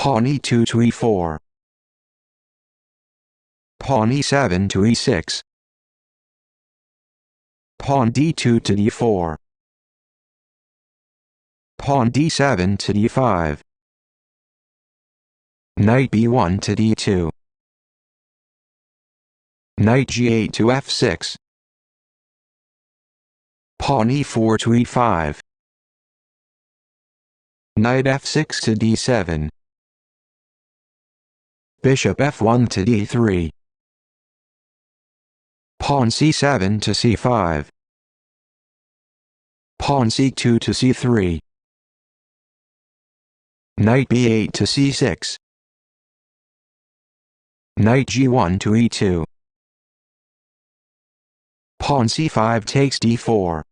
Pawn e2 to e4. Pawn e7 to e6. Pawn d2 to d4. Pawn d7 to d5. Knight b1 to d2. Knight g8 to f6. Pawn e4 to e5. Knight f6 to d7. Bishop f1 to d3. Pawn c7 to c5. Pawn c2 to c3. Knight b8 to c6. Knight g1 to e2. Pawn c5 takes d4.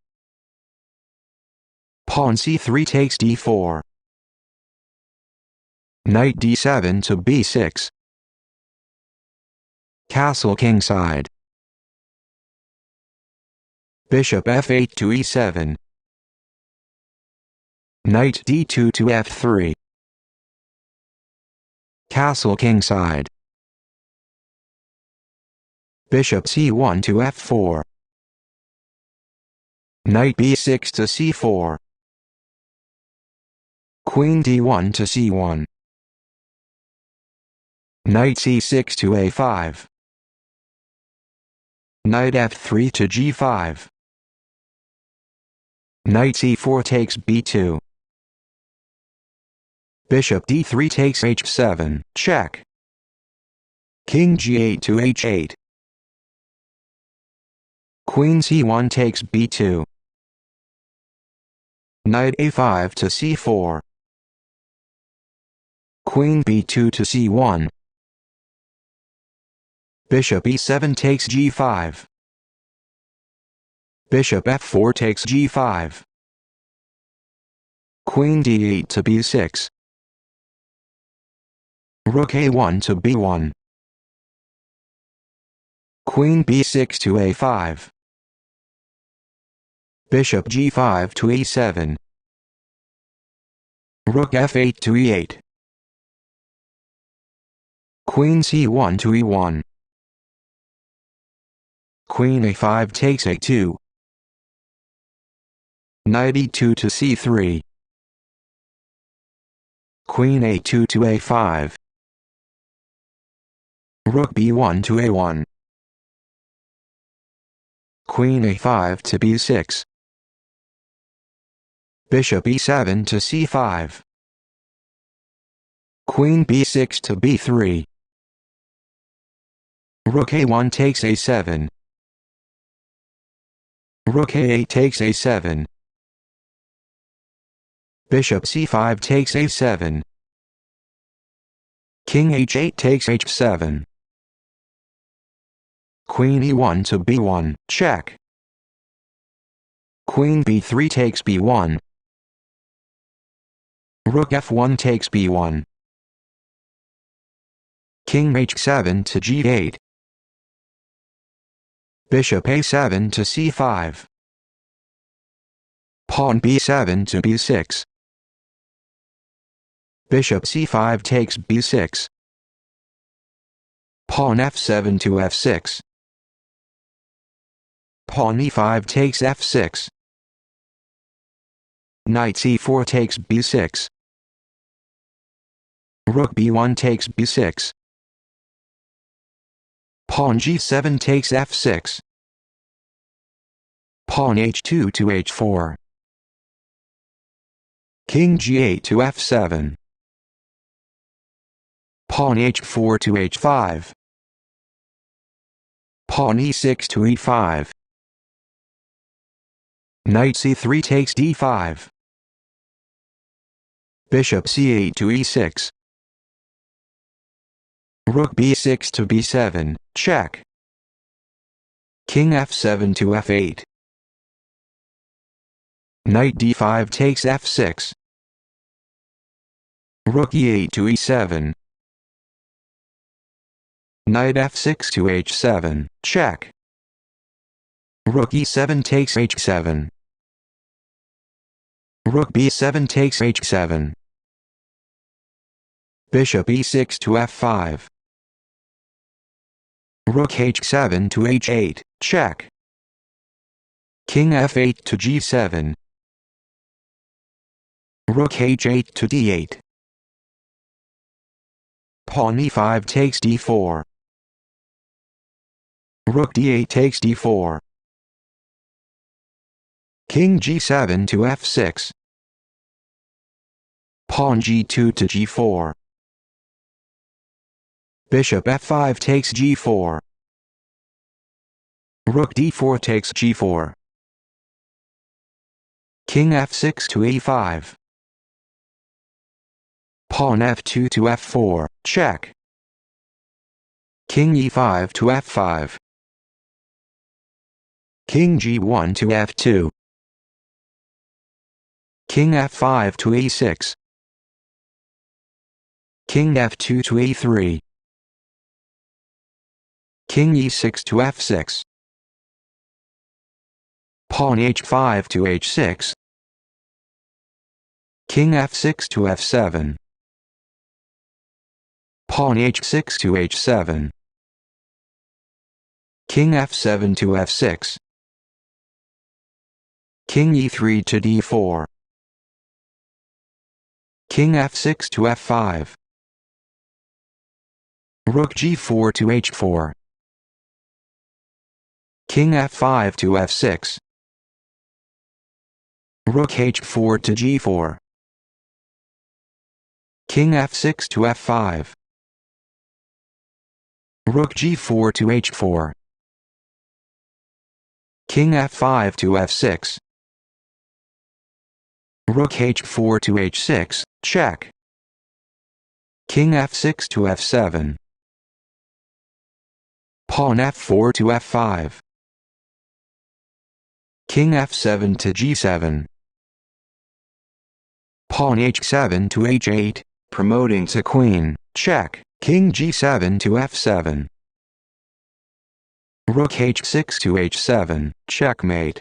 Pawn c3 takes d4. Knight d7 to b6. Castle kingside. Bishop f8 to e7. Knight d2 to f3. Castle kingside. Bishop c1 to f4. Knight b6 to c4. Queen d1 to c1. Knight c6 to a5. Knight f3 to g5. Knight c4 takes b2. Bishop d3 takes h7, check. King g8 to h8. Queen c1 takes b2. Knight a5 to c4. Queen b2 to c1. Bishop e7 takes g5. Bishop f4 takes g5. Queen d8 to b6. Rook a1 to b1. Queen b6 to a5. Bishop g5 to e7. Rook f8 to e8. Queen c1 to e1. Queen a5 takes a2. Knight e2 to c3. Queen a2 to a5. Rook b1 to a1. Queen a5 to b6. Bishop e7 to c5. Queen b6 to b3. Rook a1 takes a7. Rook a8 takes a7. Bishop c5 takes a7. King h8 takes h7. Queen e1 to b1, check. Queen b3 takes b1. Rook f1 takes b1. King h7 to g8. Bishop a7 to c5. Pawn b7 to b6. Bishop c5 takes b6. Pawn f7 to f6. Pawn e5 takes f6. Knight c4 takes b6. Rook b1 takes b6. Pawn g7 takes f6. Pawn h2 to h4. King g8 to f7. Pawn h4 to h5. Pawn e6 to e5. Knight c3 takes d5. Bishop c8 to e6. Rook b6 to b7, check. King f7 to f8. Knight d5 takes f6. Rook e8 to e7. Knight f6 to h7, check. Rook e7 takes h7. Rook b7 takes h7. Bishop e6 to f5. Rook h7 to h8, check. King f8 to g7. Rook h8 to d8. Pawn e5 takes d4. Rook d8 takes d4. King g7 to f6. Pawn g2 to g4. Bishop f5 takes g4. Rook d4 takes g4. King f6 to e5. Pawn f2 to f4, check. King e5 to f5. King g1 to f2. King f5 to e6. King f2 to e3. King e6 to f6. Pawn h5 to h6. King f6 to f7. Pawn h6 to h7. King f7 to f6. King e3 to d4. King f6 to f5. Rook g4 to h4. King f5 to f6. Rook h4 to g4. King f6 to f5. Rook g4 to h4. King f5 to f6. Rook h4 to h6, check. King f6 to f7. Pawn f4 to f5. King f7 to g7. Pawn h7 to h8, promoting to queen, check. King g7 to f7. Rook h6 to h7, checkmate.